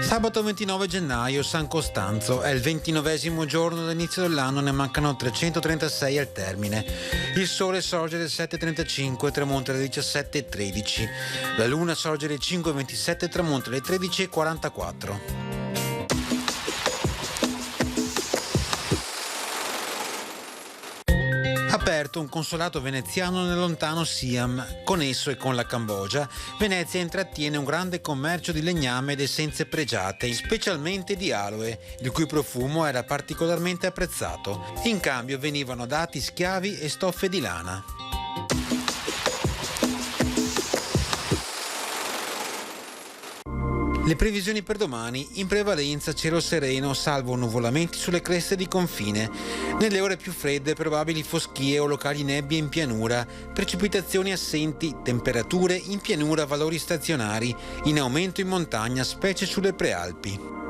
Sabato 29 gennaio, San Costanzo, è il 29esimo giorno dall'inizio dell'anno, ne mancano 336 al termine. Il sole sorge alle 7.35 e tramonta alle 17.13. La luna sorge alle 5.27 e tramonta alle 13.44. Aperto un consolato veneziano nel lontano Siam. Con esso e con la Cambogia, Venezia intrattiene un grande commercio di legname ed essenze pregiate, specialmente di aloe, il cui profumo era particolarmente apprezzato. In cambio venivano dati schiavi e stoffe di lana. Le previsioni per domani: in prevalenza cielo sereno, salvo nuvolamenti sulle creste di confine. Nelle ore più fredde probabili foschie o locali nebbie in pianura, precipitazioni assenti, temperature in pianura valori stazionari, in aumento in montagna, specie sulle prealpi.